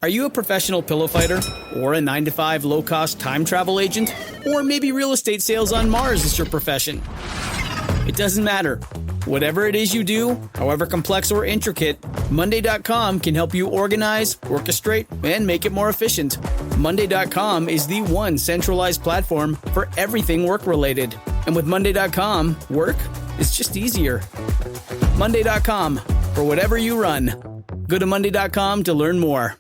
Are you a professional pillow fighter? Or a 9-to-5 low-cost time travel agent? Or maybe real estate sales on Mars is your profession? It doesn't matter. Whatever it is you do, however complex or intricate, Monday.com can help you organize, orchestrate, and make it more efficient. Monday.com is the one centralized platform for everything work-related. And with Monday.com, work is just easier. Monday.com, for whatever you run. Go to Monday.com to learn more.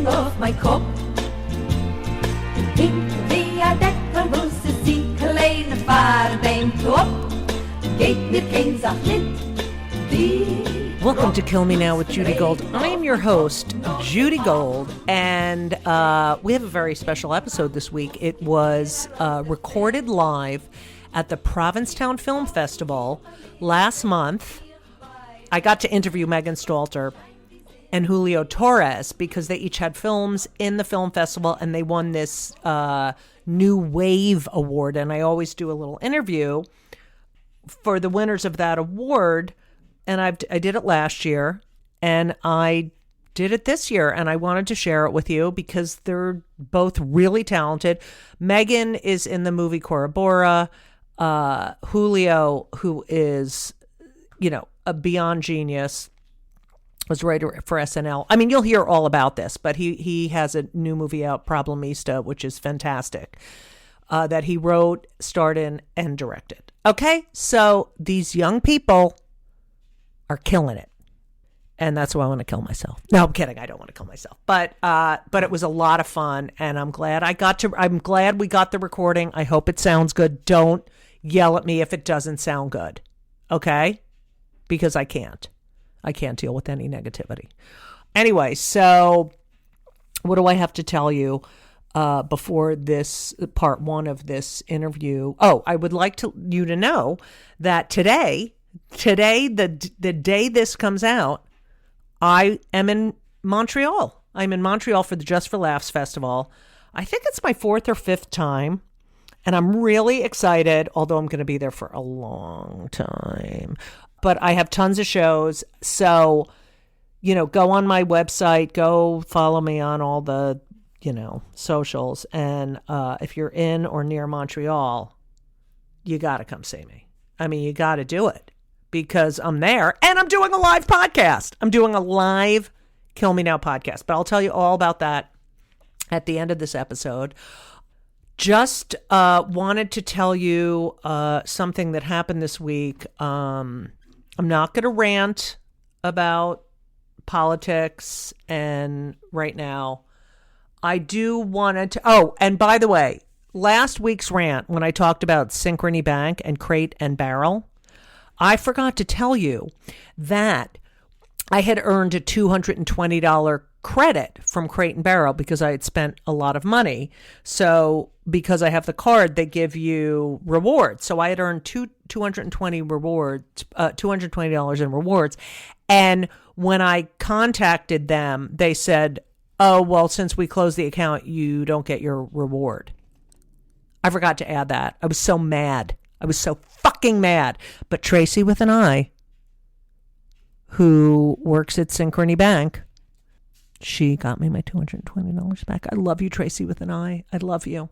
Auf mijn kop. Ik via dekker moest die kleine paardenbein op. Geet mir geen zacht niet. Welcome to Kill Me Now with Judy Gold. I'm your host, Judy Gold, and we have a very special episode this week. It was recorded live at the Provincetown Film Festival last month. I got to interview Megan Stalter and Julio Torres because they each had films in the film festival and they won this New Wave Award. And I always do a little interview for the winners of that award. And I did it last year and I did it this year. And I wanted to share it with you because they're both really talented. Megan is in the movie Corrobora. Julio, who is, a beyond genius, was writer for SNL. I mean, you'll hear all about this, but he has a new movie out, Problemista, which is fantastic, that he wrote, starred in, and directed. Okay, so these young people are killing it, and that's why I want to kill myself. No, I'm kidding. I don't want to kill myself, but it was a lot of fun, and I'm glad we got the recording. I hope it sounds good. Don't yell at me if it doesn't sound good, okay? Because I can't deal with any negativity. Anyway, so what do I have to tell you before this part one of this interview? Oh, I would like you to know that today, the day this comes out, I am in Montreal. I'm in Montreal for the Just for Laughs Festival. I think it's my 4th or 5th time. And I'm really excited, although I'm going to be there for a long time. But I have tons of shows. So, go on my website, go follow me on all the, socials. And if you're in or near Montreal, you got to come see me. I mean, you got to do it because I'm there and I'm doing a live podcast. I'm doing a live Kill Me Now podcast. But I'll tell you all about that at the end of this episode. Just wanted to tell you something that happened this week. I'm not going to rant about politics and right now. I do want to. Oh, and by the way, last week's rant when I talked about Synchrony Bank and Crate and Barrel, I forgot to tell you that I had earned a $220 credit from Crate and Barrel because I had spent a lot of money. So because I have the card, they give you rewards. So I had earned $220 in rewards. And when I contacted them, they said, oh, well, since we closed the account, you don't get your reward. I forgot to add that. I was so mad. I was so fucking mad. But Tracy with an I, who works at Synchrony Bank, she got me my $220 back. I love you, Tracy with an I. I love you.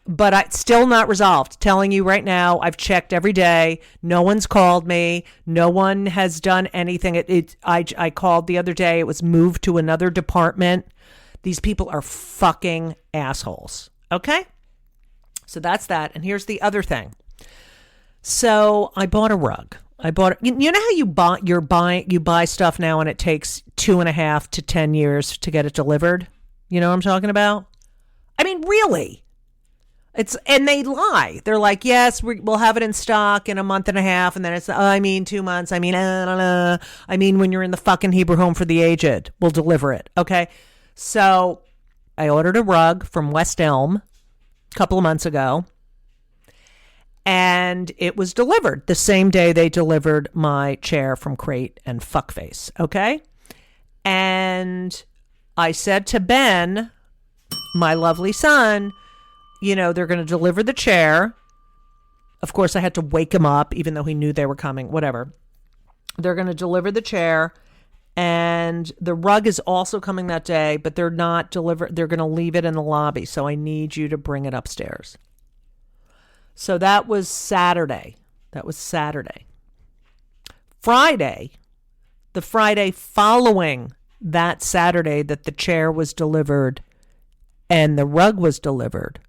But it's still not resolved. Telling you right now, I've checked every day. No one's called me. No one has done anything. I called the other day. It was moved to another department. These people are fucking assholes. Okay? So that's that. And here's the other thing. So I bought a rug. You know how you buy stuff now and it takes 2.5 to 10 years to get it delivered? You know what I'm talking about? I mean, really? And they lie. They're like, yes, we'll have it in stock in a month and a half. And then it's, 2 months. I mean, when you're in the fucking Hebrew Home for the Aged, we'll deliver it. Okay. So I ordered a rug from West Elm a couple of months ago. And it was delivered the same day they delivered my chair from Crate and Fuckface. Okay. And I said to Ben, my lovely son, they're going to deliver the chair. Of course, I had to wake him up, even though he knew they were coming, whatever. They're going to deliver the chair, and the rug is also coming that day, but they're not deliver. They're going to leave it in the lobby, so I need you to bring it upstairs. So that was Saturday. Friday, the Friday following that Saturday that the chair was delivered and the rug was delivered.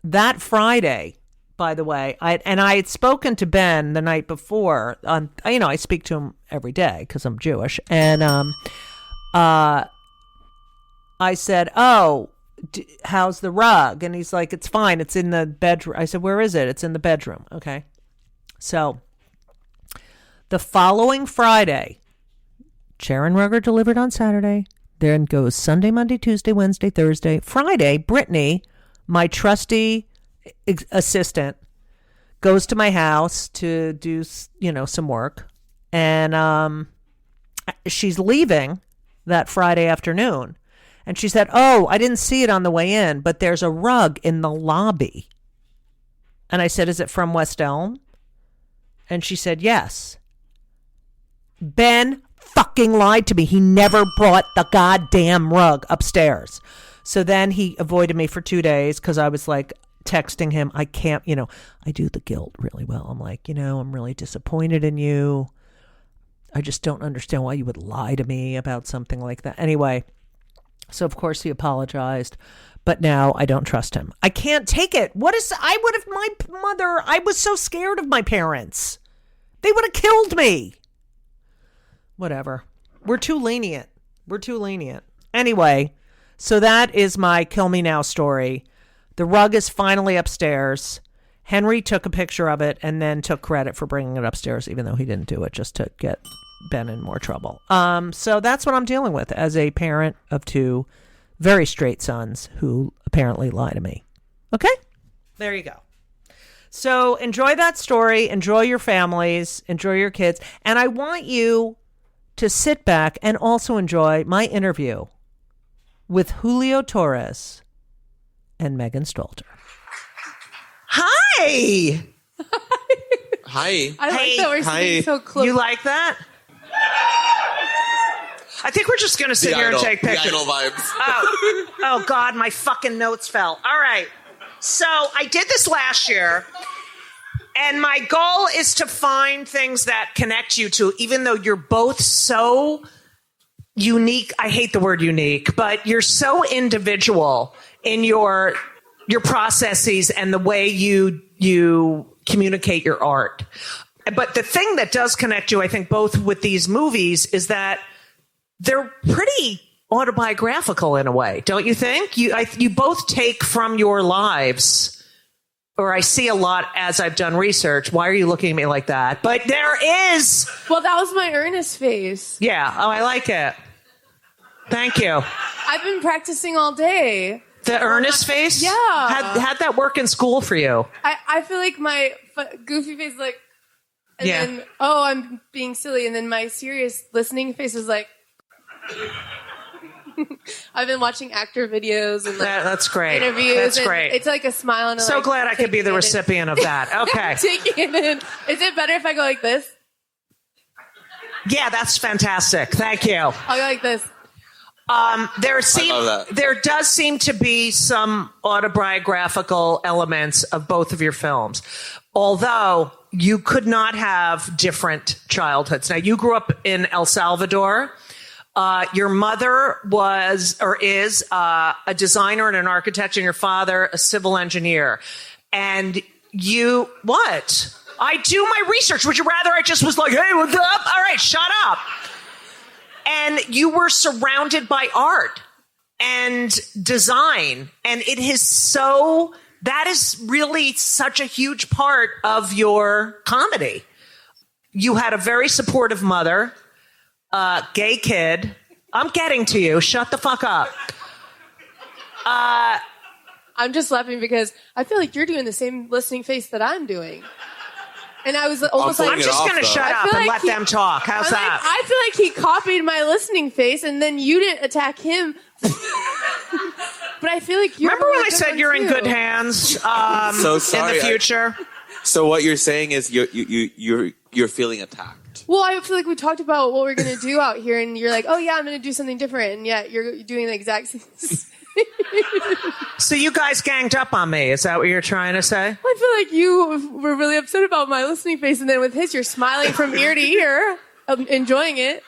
That Friday, by the way, I had spoken to Ben the night before. I speak to him every day because I'm Jewish, and I said, "Oh, how's the rug?" And he's like, "It's fine. It's in the bedroom." I said, "Where is it?" "It's in the bedroom." Okay, so the following Friday, chair and rug are delivered on Saturday. Then goes Sunday, Monday, Tuesday, Wednesday, Thursday, Friday. Brittany, my trusty assistant, goes to my house to do some work, and she's leaving that Friday afternoon, and she said, "Oh, I didn't see it on the way in, but there's a rug in the lobby." And I said, "Is it from West Elm?" And she said, "Yes." Ben fucking lied to me. He never brought the goddamn rug upstairs. So then he avoided me for 2 days because I was like texting him. I can't, I do the guilt really well. I'm like, I'm really disappointed in you. I just don't understand why you would lie to me about something like that. Anyway, so of course he apologized, but now I don't trust him. I can't take it. I was so scared of my parents. They would have killed me. Whatever. We're too lenient. Anyway, so that is my Kill Me Now story. The rug is finally upstairs. Henry took a picture of it and then took credit for bringing it upstairs, even though he didn't do it, just to get Ben in more trouble. So that's what I'm dealing with as a parent of 2 very straight sons who apparently lie to me. Okay? There you go. So enjoy that story. Enjoy your families. Enjoy your kids. And I want you to sit back and also enjoy my interview with Julio Torres and Megan Stalter. Hi! Hi. I like that we're sitting so close. You like that? I think we're just going to sit here and take pictures. The idol vibes. Oh, God, my fucking notes fell. All right. So I did this last year. And my goal is to find things that connect you to, even though you're both so unique. I hate the word unique, but you're so individual in your processes and the way you communicate your art. But the thing that does connect you, I think, both with these movies is that they're pretty autobiographical in a way, don't you think? You both take from your lives. Or I see a lot as I've done research. Why are you looking at me like that? But there is. Well, that was my earnest face. Yeah. Oh, I like it. Thank you. I've been practicing all day. The earnest face? Yeah. How'd that work in school for you? I feel like my goofy face is like, and then, I'm being silly. And then my serious listening face is like, I've been watching actor videos and that's great. Interviews. That's great. It's like a smile. And so glad I could be the recipient of that. Okay. Taking it in. Is it better if I go like this? Yeah, that's fantastic. Thank you. I'll go like this. There does seem to be some autobiographical elements of both of your films, although you could not have different childhoods. Now, you grew up in El Salvador. Your mother was or is a designer and an architect, and your father a civil engineer. And you, what? I do my research. Would you rather I just was like, hey, what's up? All right, shut up. And you were surrounded by art and design. And that is really such a huge part of your comedy. You had a very supportive mother. Gay kid. I'm getting to you. Shut the fuck up. I'm just laughing because I feel like you're doing the same listening face that I'm doing. And I was almost like, I'm just going to shut up and let them talk. How's that? I feel like he copied my listening face and then you didn't attack him But I feel like remember when I said you're in good hands. So sorry, in the future. So what you're saying is you're feeling attacked. Well, I feel like we talked about what we're gonna do out here, and you're like, "Oh yeah, I'm gonna do something different," and yet you're doing the exact same. So you guys ganged up on me. Is that what you're trying to say? I feel like you were really upset about my listening face, and then with his, you're smiling from ear to ear, enjoying it.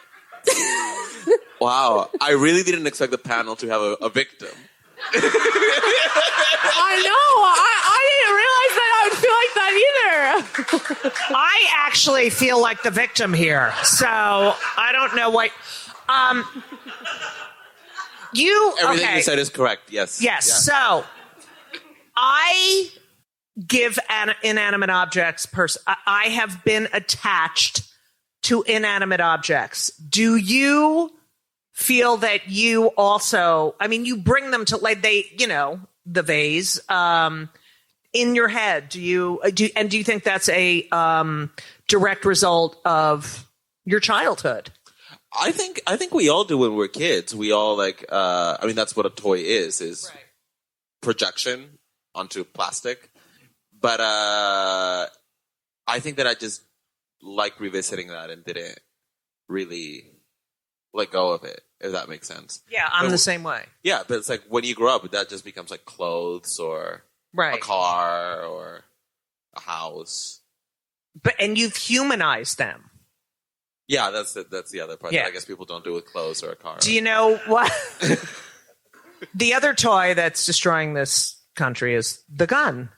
Wow, I really didn't expect the panel to have a victim. I know. I didn't realize that I would feel like that either. I actually feel like the victim here. So I don't know what. Everything you said is correct. Yes. Yes. Yeah. So I give inanimate objects. I have been attached to inanimate objects. Do you feel that you also? I mean, you bring them to the vase in your head. Do you think that's a direct result of your childhood? I think we all do when we're kids. We all that's what a toy is right. Projection onto plastic. But I think that I just like revisiting that and didn't really let go of it, if that makes sense. Yeah, I'm the same way. Yeah, but it's like when you grow up, that just becomes like clothes or a car or a house. And you've humanized them. Yeah, that's the other part Yeah. that I guess people don't do with clothes or a car. Do you know what? The other toy that's destroying this country is the gun.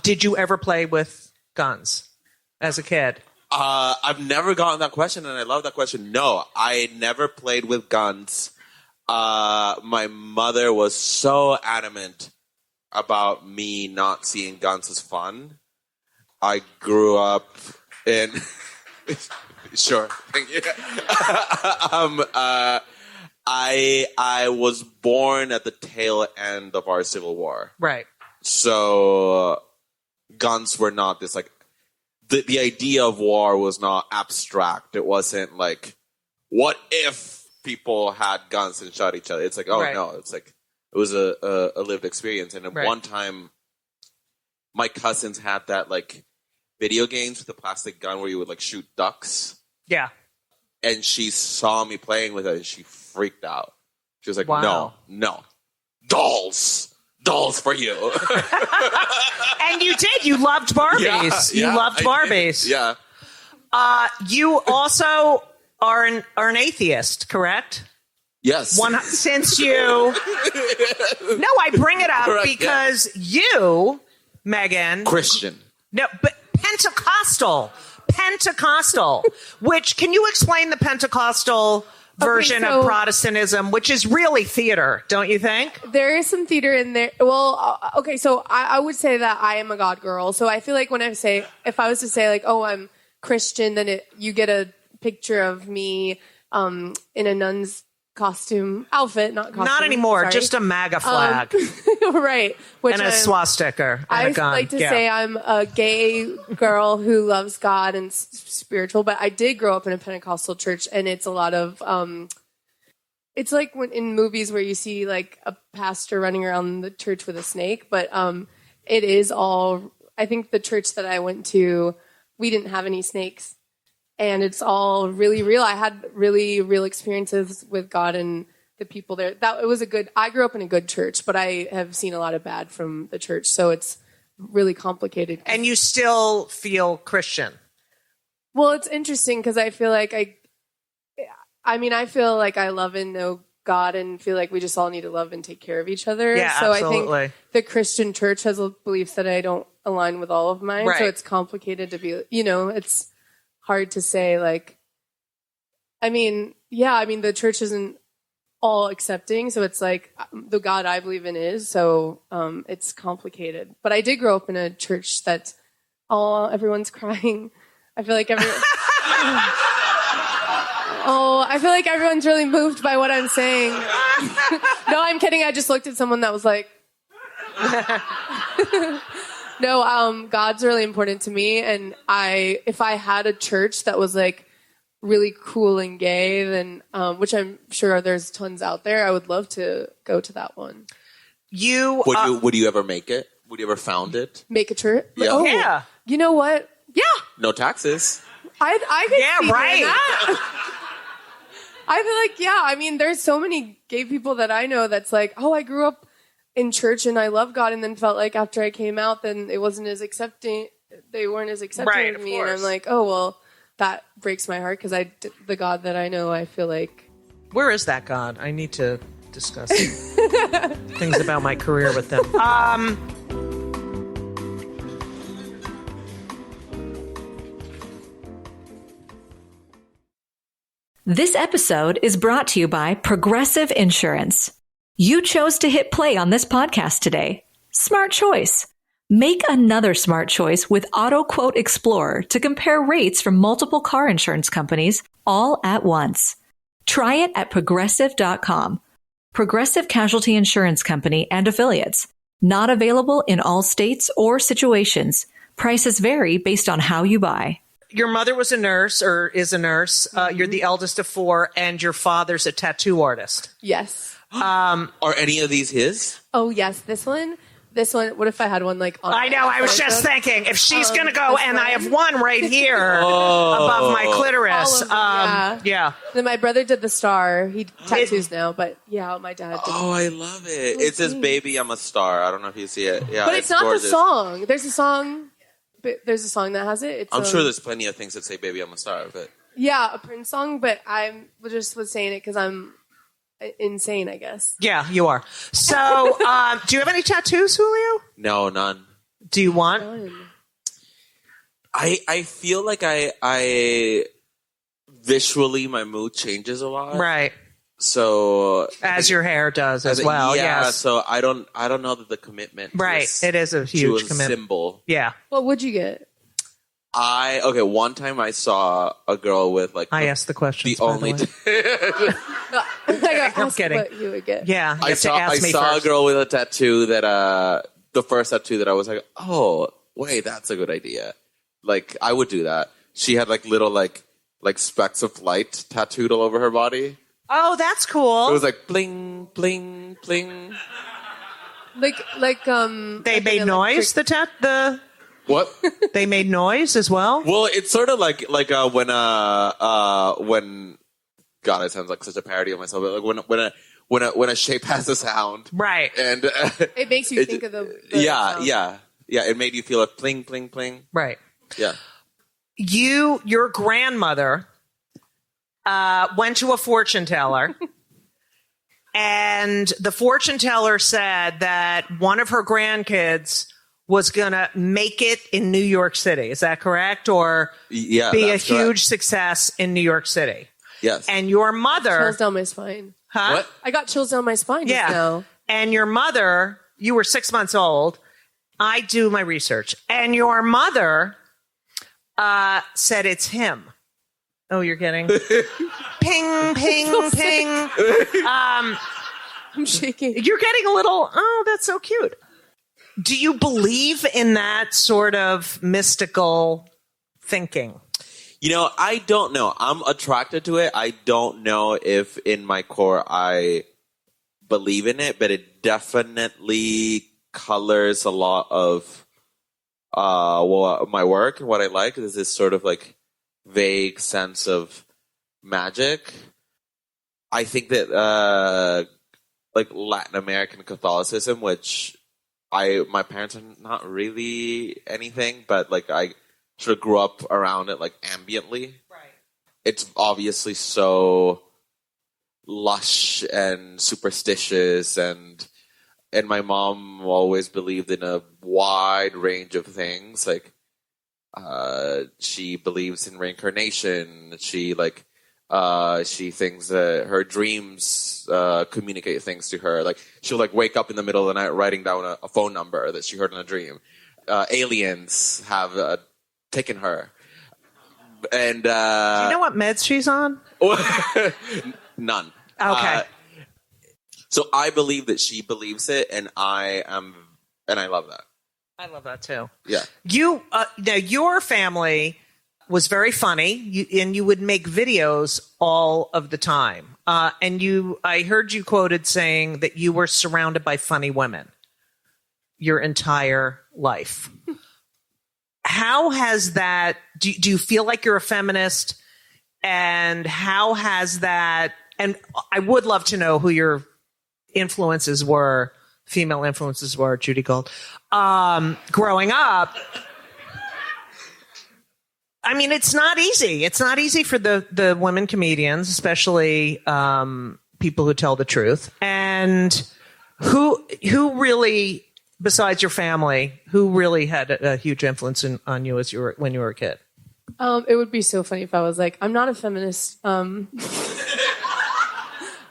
Did you ever play with guns as a kid? I've never gotten that question, and I love that question. No, I never played with guns. My mother was so adamant about me not seeing guns as fun. I grew up in... Sure. Thank you. I was born at the tail end of our Civil War. Right. So guns were not this like the idea of war was not abstract. It wasn't like what if people had guns and shot each other. It's like no, it's like it was a lived experience. And at one time my cousins had that like video games with a plastic gun where you would like shoot ducks. Yeah. And she saw me playing with it and she freaked out. She was like, wow. No. Dolls for you. And you did. You loved Barbies. You loved Barbies. Yeah. You also are an atheist, correct? Yes. Since you... No, I bring it up because you, Megan... Christian. No, but Pentecostal, which, can you explain the Pentecostal version of Protestantism, which is really theater, don't you think? There is some theater in there. Well, okay, so I would say that I am a God girl. So I feel like if I was to say like, oh, I'm Christian, then you get a picture of me in a nun's outfit, not anymore, sorry. Just a MAGA flag. Right. And a swastika. I like to say I'm a gay girl who loves God and spiritual, but I did grow up in a Pentecostal church, and it's a lot of, it's like when in movies where you see like a pastor running around the church with a snake, but it is all, I think the church that I went to, we didn't have any snakes. And it's all really real. I had really real experiences with God and the people there. I grew up in a good church, but I have seen a lot of bad from the church. So it's really complicated. And you still feel Christian? Well, it's interesting because I feel like I feel like I love and know God and feel like we just all need to love and take care of each other. Yeah, so absolutely. I think the Christian church has beliefs that I don't align with all of mine. Right. So it's complicated to be, it's hard to say, like, the church isn't all accepting, so it's like the God I believe in is, so it's complicated. But I did grow up in a church that everyone's crying. I feel like I feel like everyone's really moved by what I'm saying. No, I'm kidding. I just looked at someone that was like, no, God's really important to me. And if I had a church that was like really cool and gay, then, which I'm sure there's tons out there, I would love to go to that one. Would you ever make it? Would you ever found it? Make a church? Yeah. Oh, Yeah. you know what? Yeah. No taxes. I could see right. doing that. I feel like, yeah, I mean, there's so many gay people that I know that's like, oh, I grew up in church and I love God, and then felt like after I came out, then it wasn't as accepting. They weren't as accepting Right, of of me, and course. I'm like, oh well, that breaks my heart because the God that I know, I feel like. Where is that God? I need to discuss things about my career with them. This episode is brought to you by Progressive Insurance. You chose to hit play on this podcast today. Smart choice. Make another smart choice with Auto Quote Explorer to compare rates from multiple car insurance companies all at once. Try it at progressive.com. Progressive Casualty Insurance Company and Affiliates. Not available in all states or situations. Prices vary based on how you buy. Your mother was a nurse or is a nurse. You're the eldest of 4, and your father's a tattoo artist. Yes. Are any of these his? Oh yes, this one. What if I had one like on I know. I was just thinking, if she's going to go, this and I one. have one right here above my clitoris. All of them, yeah. Then my brother did the star. He tattoos now, but yeah, my dad did. Oh, I love it. It says "Baby, I'm a Star." I don't know if you see it. Yeah, But it's not gorgeous. the song. There's a song. But there's a song that has it. It's I'm sure there's plenty of things that say "Baby, I'm a Star." But yeah, a Prince song. But I just was saying it because I'm insane, I guess. Yeah, you are. So, do you have any tattoos, Julio? no, none. Do you want? I feel like I visually my mood changes a lot. Right. So As your hair does as I- well. Yeah. Yes. So I don't know that the commitment. to Right. this- It is a to huge a commitment. symbol. Yeah. What would you get? One time I saw a girl with like I asked the questions. the only. I got asked kidding. what you would get. Yeah. You I have to saw ask me a first. girl with a tattoo that the first tattoo that I was like, oh wait, that's a good idea. Like I would do that. She had like little like specks of light tattooed all over her body. Oh, that's cool. It was like bling bling bling. They They made noise. The What? they made noise as well. Well, it's sort of like when God, it sounds like such a parody of myself. But like when a shape has a sound, Right. and It makes you think of the yeah, sound. yeah. It made you feel like pling pling pling. Right. Yeah. Your grandmother went to a fortune teller, and the fortune teller said that one of her grandkids was going to make it in New York City. Is that correct? Or Yeah, be a that's correct. huge success in New York City? Yes. And your mother... Chills down my spine. Huh? What? I got chills down my spine Yeah. just now. And your mother, you were 6 months old. I do my research. And your mother said it's him. Oh, you're getting ping, ping, ping. I'm shaking. You're getting a little, oh, that's so cute. Do you believe in that sort of mystical thinking? You know, I don't know. I'm attracted to it. I don't know if in my core I believe in it, but it definitely colors a lot of my work and what I like. Is this sort of like vague sense of magic. I think that like Latin American Catholicism, which my parents are not really anything, but like I sort of grew up around it like ambiently. Right. It's obviously so lush and superstitious, and my mom always believed in a wide range of things. Like she believes in reincarnation. She thinks that her dreams communicate things to her. Like she'll like wake up in the middle of the night writing down a phone number that she heard in a dream. Aliens have taken her. And Do you know what meds she's on? None. Okay. So I believe that she believes it, and I love that. I love that too. Yeah. You now your family was very funny, and you would make videos all of the time. And I heard you quoted saying that you were surrounded by funny women your entire life. How has that, do you feel like you're a feminist? And how has that, and I would love to know who your influences were, female influences were, Judy Gold, growing up. I mean, it's not easy. It's not easy for the women comedians, especially people who tell the truth. And who really, besides your family, who really had a huge influence on you when you were a kid? It would be so funny if I was like, I'm not a feminist. No,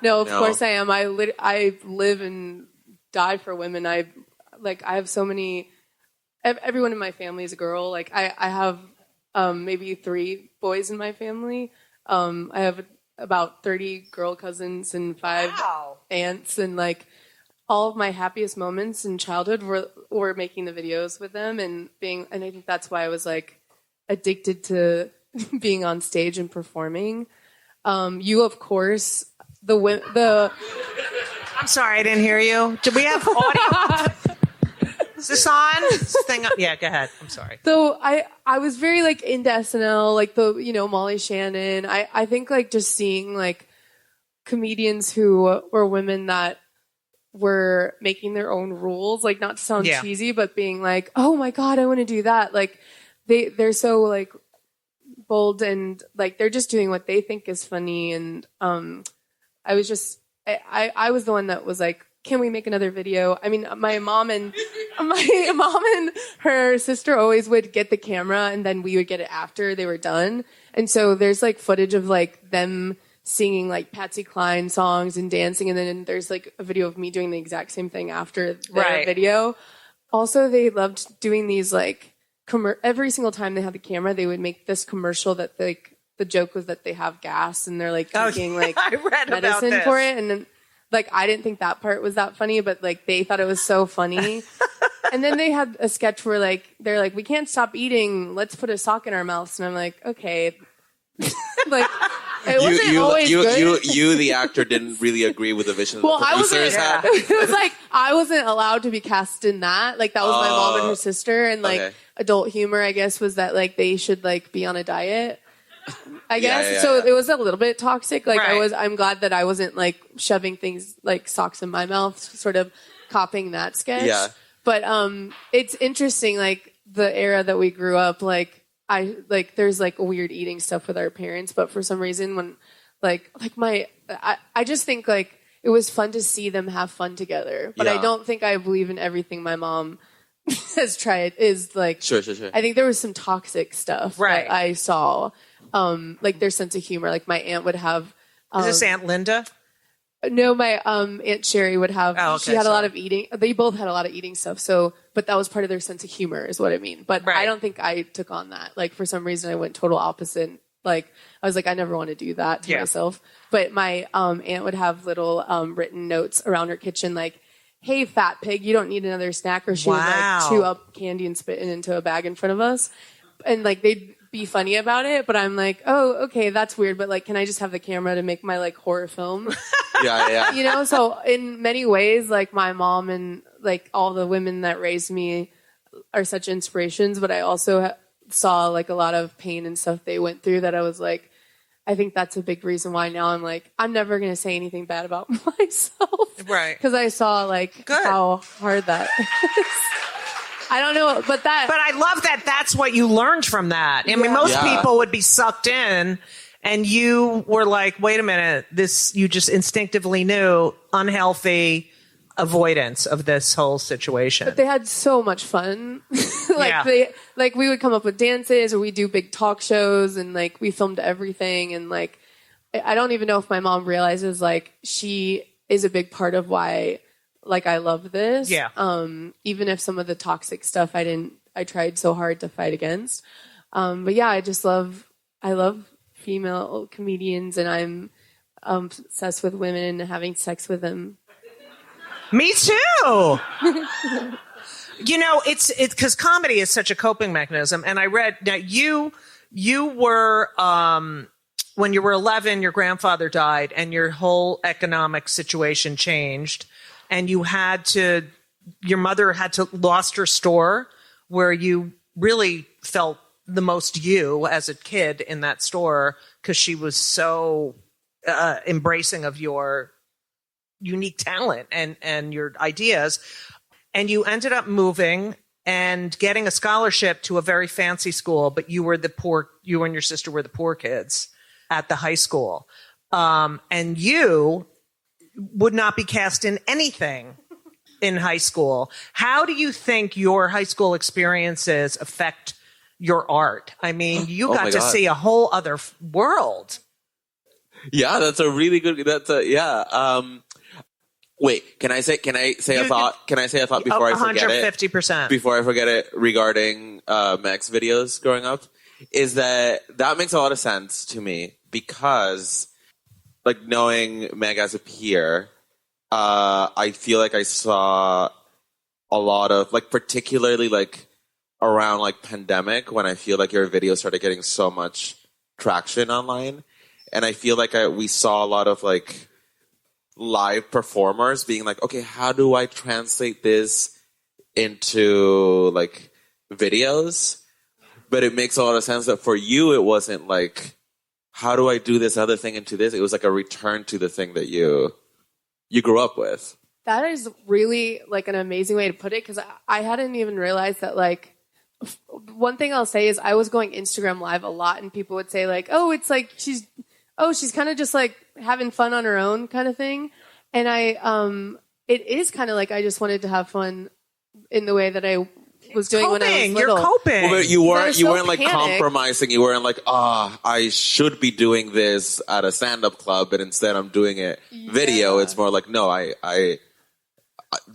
of course I am. I live and die for women. I have so many. Everyone in my family is a girl. Like I have maybe 3 boys in my family. I have about 30 girl cousins and 5 aunts, and like all of my happiest moments in childhood were making the videos with them and I think that's why I was like addicted to being on stage and performing. You, of course, the. I'm sorry, I didn't hear you. Do we have audio? Is this on? Yeah, go ahead. I'm sorry. So I was very like into SNL, like Molly Shannon. I think like just seeing like comedians who were women that were making their own rules, like not to sound cheesy, but being like, oh my God, I want to do that. Like they're so like bold and like they're just doing what they think is funny. And I was the one that was like, can we make another video? I mean, my mom and her sister always would get the camera and then we would get it after they were done. And so there's like footage of like them singing like Patsy Cline songs and dancing. And then there's like a video of me doing the exact same thing after their video. Also, they loved doing these like every single time they had the camera, they would make this commercial that like the joke was that they have gas and they're like taking like medicine for it. And then like, I didn't think that part was that funny, but like they thought it was so funny. And then they had a sketch where like, they're like, we can't stop eating. Let's put a sock in our mouths. And I'm like, okay. Like, it wasn't always good. You, the actor, didn't really agree with the vision well, the producers had. It was like, I wasn't allowed to be cast in that. Like, that was my mom and her sister. And like, adult humor, I guess, was that like, they should like be on a diet. I guess. So it was a little bit toxic. Like I'm glad that I wasn't like shoving things like socks in my mouth, sort of copying that sketch. Yeah. But, it's interesting, like the era that we grew up, like there's like weird eating stuff with our parents, but for some reason when I just think like it was fun to see them have fun together, but I don't think I believe in everything my mom has tried is like, sure. I think there was some toxic stuff that I saw. Like their sense of humor. Like my aunt would have. Is this Aunt Linda? No, my Aunt Sherry would have. Oh, okay, she had a lot of eating. They both had a lot of eating stuff. So, but that was part of their sense of humor, is what I mean. But I don't think I took on that. Like for some reason, I went total opposite. Like I was like, I never want to do that to myself. But my aunt would have little written notes around her kitchen, like, "Hey, fat pig, you don't need another snack." Or she would like chew up candy and spit it into a bag in front of us, and like they'd be funny about it, but I'm like, oh, okay, that's weird, but like, can I just have the camera to make my like horror film? Yeah. So in many ways, like my mom and like all the women that raised me are such inspirations, but I also saw like a lot of pain and stuff they went through that I was like, I think that's a big reason why now I'm like, I'm never going to say anything bad about myself. Right. Because I saw like how hard that is. I don't know, but I love that that's what you learned from that. I mean, most people would be sucked in, and you were like, wait a minute, you just instinctively knew unhealthy avoidance of this whole situation. But they had so much fun. We would come up with dances, or we do big talk shows, and like we filmed everything. And like, I don't even know if my mom realizes like she is a big part of why like I love this. Yeah. Even if some of the toxic stuff I tried so hard to fight against. But yeah, I love female comedians, and I'm obsessed with women and having sex with them. Me too. It's because comedy is such a coping mechanism. And I read that you you were, when you were 11, your grandfather died and your whole economic situation changed, and your mother lost her store where you really felt the most you as a kid in that store because she was so embracing of your unique talent and your ideas. And you ended up moving and getting a scholarship to a very fancy school, but you and your sister were the poor kids at the high school. And you would not be cast in anything in high school. How do you think your high school experiences affect your art? I mean, you got to see a whole other world. Yeah, that's a really good. Wait, can I say a thought? Can I say a thought before I forget it? 150%. Before I forget it, regarding Meg's videos growing up, is that makes a lot of sense to me because, like, knowing Meg as a peer, I feel like I saw a lot of, like, particularly like around like pandemic when I feel like your videos started getting so much traction online, and I feel like we saw a lot of like live performers being like, okay, how do I translate this into like videos? But it makes a lot of sense that for you, it wasn't like, how do I do this other thing into this? It was like a return to the thing that you grew up with. That is really like an amazing way to put it, because I hadn't even realized that. Like, one thing I'll say is I was going Instagram Live a lot, and people would say like, oh, it's like she's kind of just like having fun on her own kind of thing. And it is kind of like I just wanted to have fun in the way that I was doing when I was little. You're coping. Well, but you weren't like compromising. You weren't like, I should be doing this at a stand-up club, but instead I'm doing it video. It's more like, no, I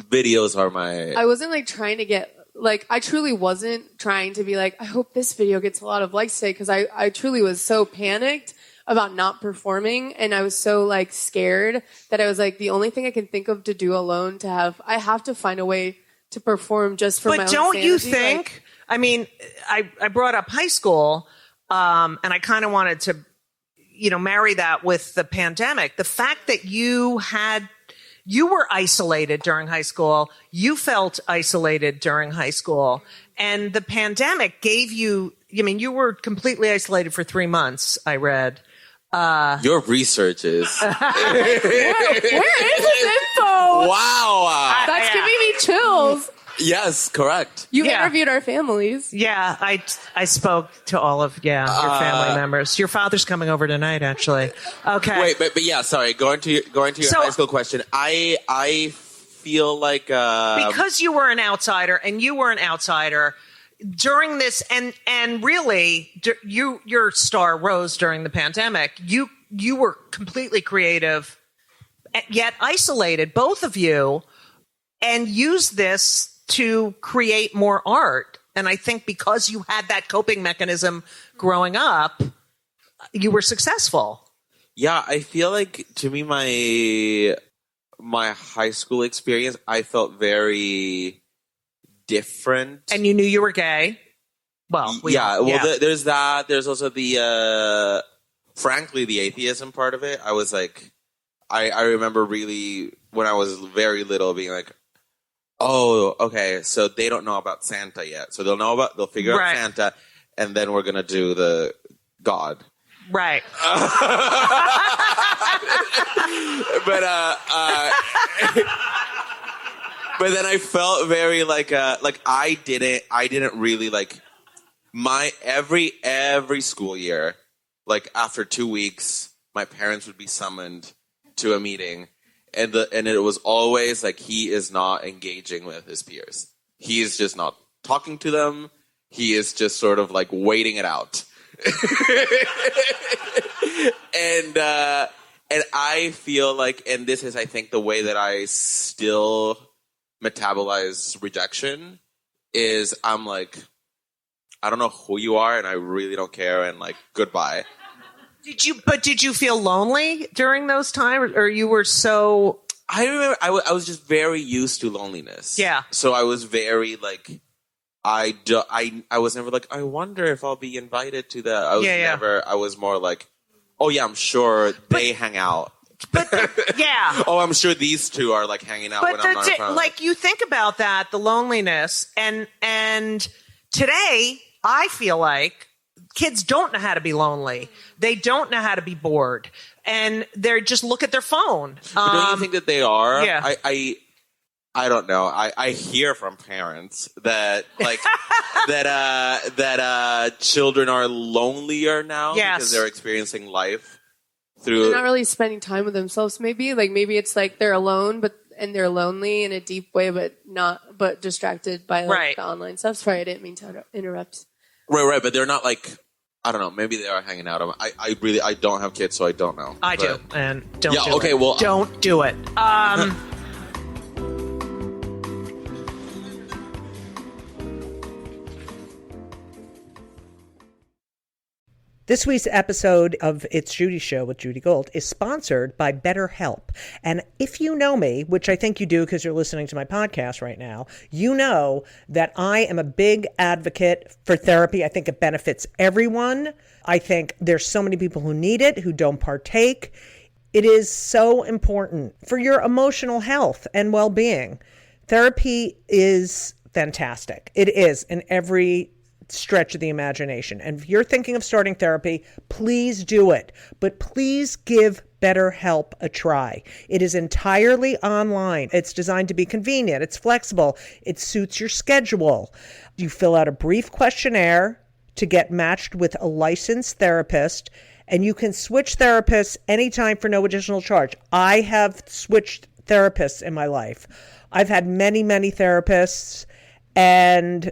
videos are my... I wasn't like trying to get... Like, I truly wasn't trying to be like, I hope this video gets a lot of likes today, because I truly was so panicked about not performing, and I was so like scared that I was like, the only thing I can think of to do alone I have to find a way to perform just for my own sanity. But don't you think, I mean, I brought up high school, and I kind of wanted to, marry that with the pandemic. The fact that you were isolated during high school, you felt isolated during high school, and the pandemic gave you, you were completely isolated for 3 months, I read. Your research is... Where is this info? Wow. That's giving me chills. Yes, correct. You interviewed our families. Yeah, I spoke to all of your family members. Your father's coming over tonight, actually. Okay. Wait, but yeah, sorry. Going to your high school question. I feel like because you were an outsider during this, and really, your star rose during the pandemic. You were completely creative, yet isolated, both of you, and used this to create more art. And I think because you had that coping mechanism growing up, you were successful. Yeah, I feel like, to me, my high school experience, I felt very different. And you knew you were gay? Well, there's that. There's also the, frankly, the atheism part of it. I was like, I remember really, when I was very little, being like, oh, okay, so they don't know about Santa yet. So they'll figure out Santa, and then we're going to do the God. Right. But then I felt very like I didn't really like every school year, like after 2 weeks, my parents would be summoned to a meeting, and it was always like, he is not engaging with his peers. He is just not talking to them. He is just sort of like waiting it out. And I feel like, and this is, I think, the way that I still metabolize rejection, is I'm like, I don't know who you are, and I really don't care, and like, goodbye. Did you feel lonely during those times, or you were so? I remember I was just very used to loneliness. Yeah. So I was very like, I was never like, I wonder if I'll be invited to that. I was more like, oh yeah, I'm sure they hang out. But yeah. Oh, I'm sure these two are like hanging out when I'm not in front of them. Like, you think about that, the loneliness, and today I feel like kids don't know how to be lonely. They don't know how to be bored, and they just look at their phone. But don't you think that they are? Yeah. I don't know. I hear from parents that like that children are lonelier now because they're experiencing life through. They're not really spending time with themselves. Maybe it's like they're alone, and they're lonely in a deep way, but distracted by like the online stuff. Sorry, I didn't mean to interrupt. Right. But they're not like, I don't know. Maybe they are hanging out. I don't have kids, so I don't know. I do, and don't. Yeah. Do Okay. It. Well, don't do it. This week's episode of It's Judy Show with Judy Gold is sponsored by BetterHelp. And if you know me, which I think you do because you're listening to my podcast right now, you know that I am a big advocate for therapy. I think it benefits everyone. I think there's so many people who need it, who don't partake. It is so important for your emotional health and well-being. Therapy is fantastic. It is in every stretch of the imagination. And if you're thinking of starting therapy, please do it. But please give BetterHelp a try. It is entirely online. It's designed to be convenient. It's flexible. It suits your schedule. You fill out a brief questionnaire to get matched with a licensed therapist, and you can switch therapists anytime for no additional charge. I have switched therapists in my life. I've had many, many therapists, and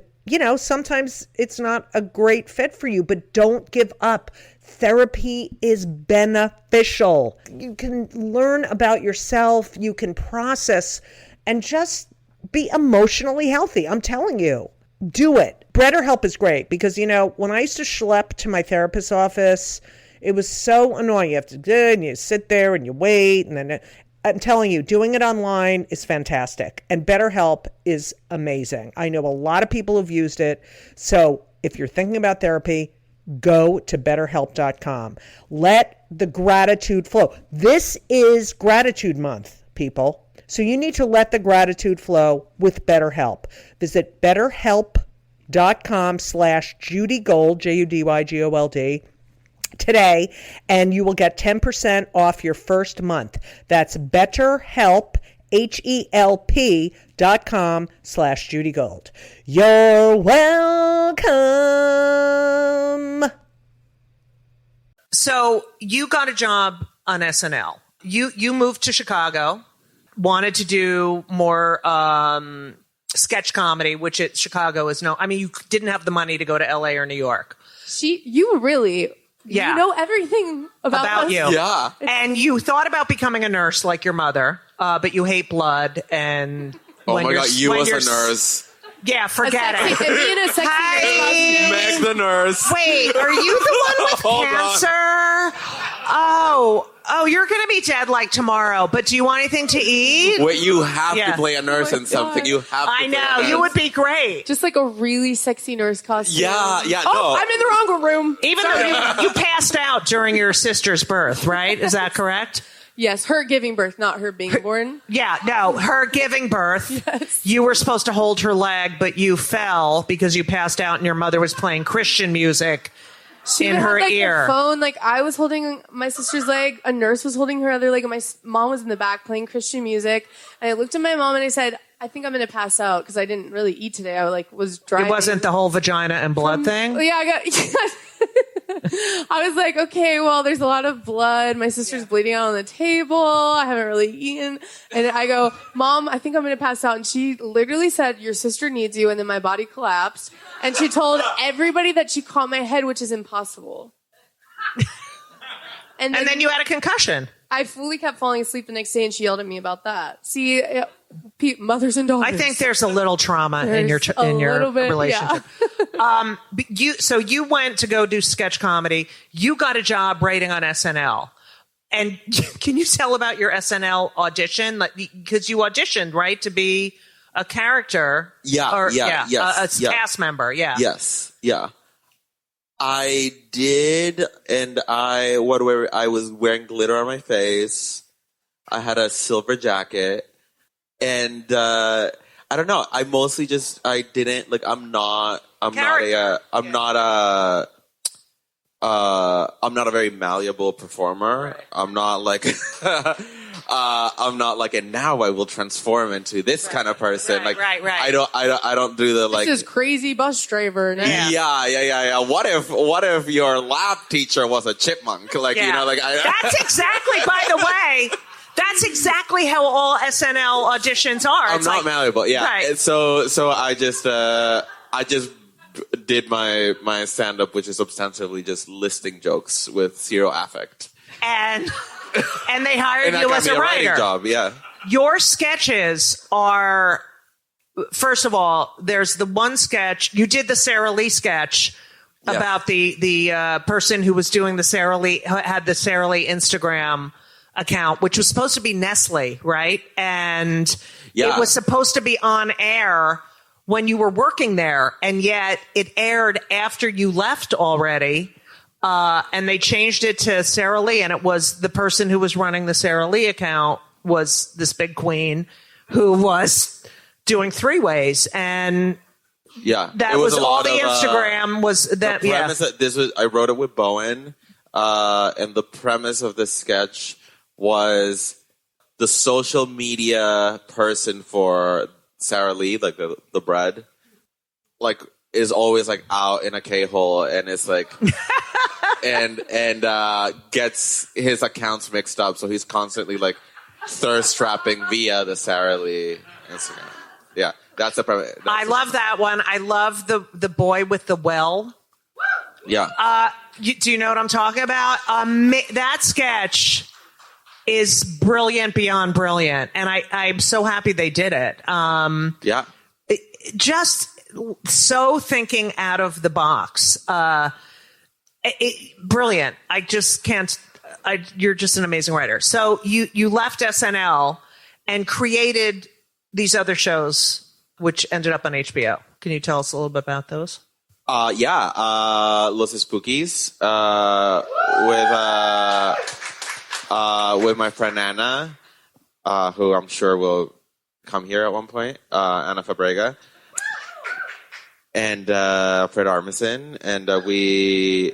sometimes it's not a great fit for you, but don't give up. Therapy is beneficial. You can learn about yourself. You can process and just be emotionally healthy. I'm telling you, do it. BetterHelp is great because, when I used to schlep to my therapist's office, it was so annoying. You have to do it and you sit there and you wait. And then I'm telling you, doing it online is fantastic. And BetterHelp is amazing. I know a lot of people who've used it. So if you're thinking about therapy, go to BetterHelp.com. Let the gratitude flow. This is Gratitude Month, people. So you need to let the gratitude flow with BetterHelp. Visit BetterHelp.com/JudyGold, JudyGold, today, and you will get 10% off your first month. That's BetterHelp, HELP.com/JudyGold. You're welcome. So you got a job on SNL. You moved to Chicago, wanted to do more sketch comedy, which Chicago is you didn't have the money to go to LA or New York. You really... Yeah. You know everything about you. Yeah. And you thought about becoming a nurse like your mother, but you hate blood. And oh my God, you was a nurse. Yeah, forget it. Being a sexy nurse. Meg the nurse. Wait, are you the one with cancer? Oh, you're going to be dead like tomorrow, but do you want anything to eat? Wait, you have to play a nurse in something. You have to. I know, you would be great. Just like a really sexy nurse costume. Yeah, Oh, no. I'm in the wrong room. Even though you passed out during your sister's birth, right? Is that correct? Yes, her giving birth, not her being born. Yeah, no, her giving birth. Yes. You were supposed to hold her leg, but you fell because you passed out and your mother was playing Christian music in her ear. The phone, I was holding my sister's leg, a nurse was holding her other leg, and my mom was in the back playing Christian music. And I looked at my mom and I said, I think I'm going to pass out because I didn't really eat today. I was driving. It wasn't the whole vagina and blood thing? Yeah, I was like, okay, well, there's a lot of blood. My sister's bleeding out on the table. I haven't really eaten. And I go, Mom, I think I'm going to pass out. And she literally said, your sister needs you. And then my body collapsed. And she told everybody that she caught my head, which is impossible. And then you had a concussion. I fully kept falling asleep the next day, and she yelled at me about that. See, mothers and daughters. I think there's a little trauma in your relationship. Yeah. So you went to go do sketch comedy. You got a job writing on SNL. And can you tell about your SNL audition? Because you auditioned, right, to be a character. Yes, a cast member. Yeah. Yes, yeah. I did, and I was wearing glitter on my face. I had a silver jacket, and I don't know. I mostly I didn't like. I'm not a very malleable performer. Right. I'm not like I'm not like, and now I will transform into this kind of person. Right. I don't do the like. This is crazy bus driver. Now. Yeah. What if your lab teacher was a chipmunk? That's exactly. By the way, that's exactly how all SNL auditions are. I'm not malleable. Yeah. Right. So I just did my stand up, which is substantively just listing jokes with zero affect. And they hired you as a writer. Job, yeah. Your sketches are, first of all, there's the one sketch you did, the Sarah Lee sketch about the person who was doing the Sarah Lee, had the Sarah Lee Instagram account, which was supposed to be Nestle, right? And it was supposed to be on air when you were working there, and yet it aired after you left already. And they changed it to Sarah Lee, and it was the person who was running the Sarah Lee account was this big queen who was doing three-ways, and that was all the Instagram was that. The premise that I wrote it with Bowen, and the premise of this sketch was the social media person for Sarah Lee, like the bread, like is always like out in a K-hole, and it's like. and gets his accounts mixed up, so he's constantly like thirst trapping via the Sarah Lee Instagram. Yeah, that's the premise. I love that one. I love the boy with the well. Yeah. Do you know what I'm talking about? That sketch is brilliant beyond brilliant, and I'm so happy they did it. Just so thinking out of the box. Brilliant. I just can't. You're just an amazing writer. So you left SNL and created these other shows, which ended up on HBO. Can you tell us a little bit about those? Los Spookies with my friend Anna, who I'm sure will come here at one point. Anna Fabrega and Fred Armisen, and we.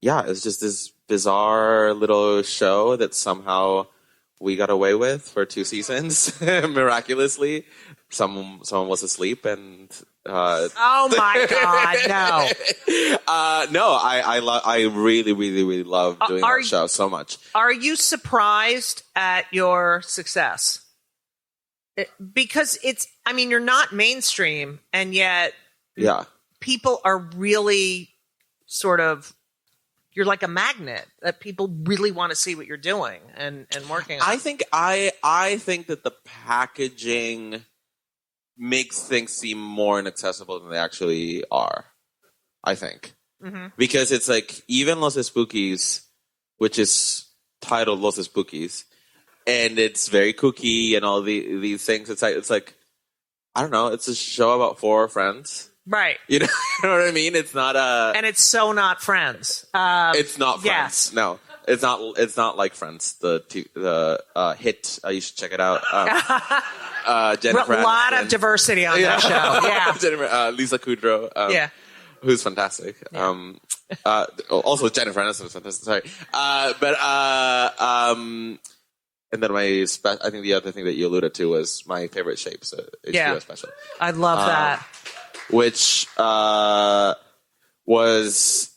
Yeah, it's just this bizarre little show that somehow we got away with for 2 seasons, miraculously. Someone was asleep, and oh my God, no! No, I really, really, really love doing that show so much. Are you surprised at your success? Because you're not mainstream, and yet, people are really sort of. You're like a magnet that people really want to see what you're doing and working on. I think that the packaging makes things seem more inaccessible than they actually are. I think. Mm-hmm. Because it's like, even Los Spookies, which is titled Los Spookies, and it's very kooky and all these things. It's like, I don't know, it's a show about 4 friends. Right. You know what I mean? It's not and it's so not Friends. It's not Friends. Yes. No, it's not. It's not like Friends. The hit. You should check it out. Jennifer. A lot of diversity on that show. Yeah. Jennifer, Lisa Kudrow. Who's fantastic. Yeah. Also Jennifer Aniston is fantastic. Sorry. And then I think the other thing that you alluded to was my favorite shapes. HBO special. I love that. Which was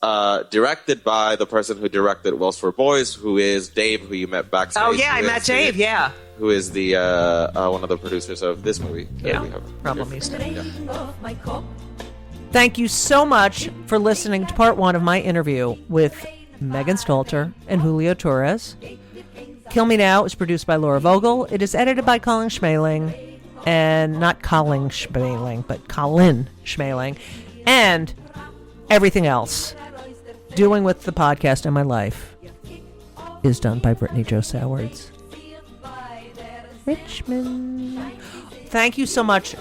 directed by the person who directed Wells for Boys, who is Dave, who you met backstage. Oh, yeah, I met Dave, Who is the one of the producers of this movie. Problemista. Thank you so much for listening to part 1 of my interview with Megan Stalter and Julio Torres. Kill Me Now is produced by Laura Vogel. It is edited by Colin Schmaling. And not Colin Schmaling, but Colin Schmaling. And everything else doing with the podcast in my life is done by Brittany Jo Sowards. Richmond. thank you so much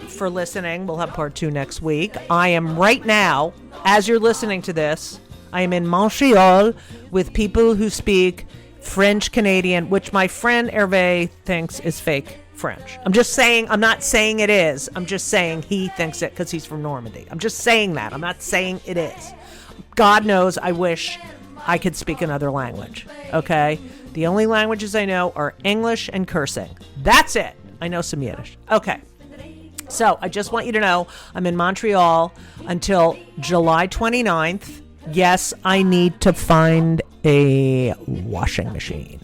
for listening. We'll have part 2 next week. I am right now, as you're listening to this, I am in Montreal with people who speak French Canadian, which my friend Hervé thinks is fake French. I'm just saying, I'm not saying it is. I'm just saying he thinks it because he's from Normandy. I'm just saying that. I'm not saying it is. God knows I wish I could speak another language, okay? The only languages I know are English and cursing. That's it. I know some Yiddish. Okay. So I just want you to know I'm in Montreal until July 29th. Yes, I need to find a washing machine.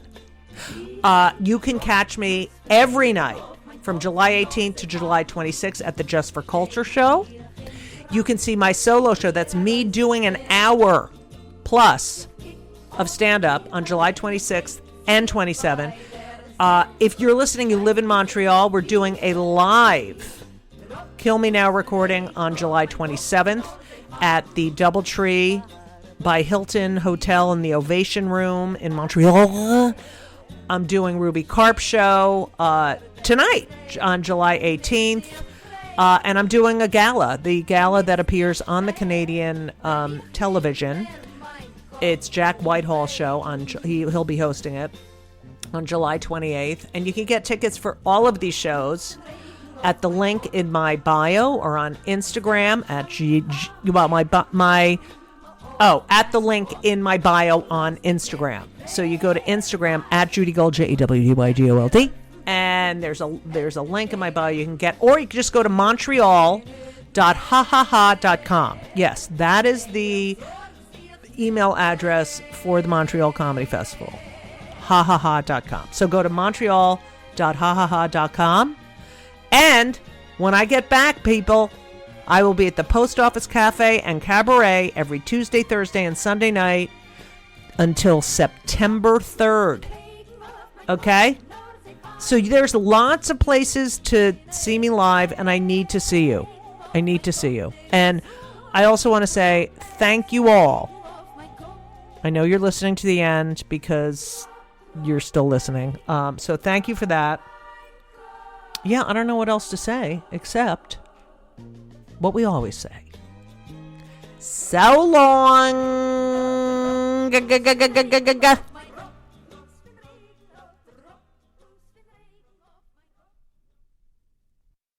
You can catch me every night from July 18th to July 26th at the Just for Culture show. You can see my solo show. That's me doing an hour plus of stand-up on July 26th and 27th. If you're listening, you live in Montreal, we're doing a live Kill Me Now recording on July 27th at the Doubletree by Hilton Hotel in the Ovation Room in Montreal. I'm doing Ruby Karp show tonight on July 18th. And I'm doing a gala, the gala that appears on the Canadian television. It's Jack Whitehall's show. He'll be hosting it on July 28th. And you can get tickets for all of these shows at the link in my bio or on Instagram at at the link in my bio on Instagram. So you go to Instagram at Judy Gold, JEWDYGOLD, and there's a link in my bio you can get, or you can just go to montreal.hahaha.com. Yes, that is the email address for the Montreal Comedy Festival. hahaha.com. So go to montreal.hahaha.com. And when I get back, people, I will be at the Post Office Cafe and Cabaret every Tuesday, Thursday, and Sunday night until September 3rd. Okay? So there's lots of places to see me live, and I need to see you. I need to see you. And I also want to say thank you all. I know you're listening to the end because you're still listening. So thank you for that. Yeah, I don't know what else to say except what we always say. So long.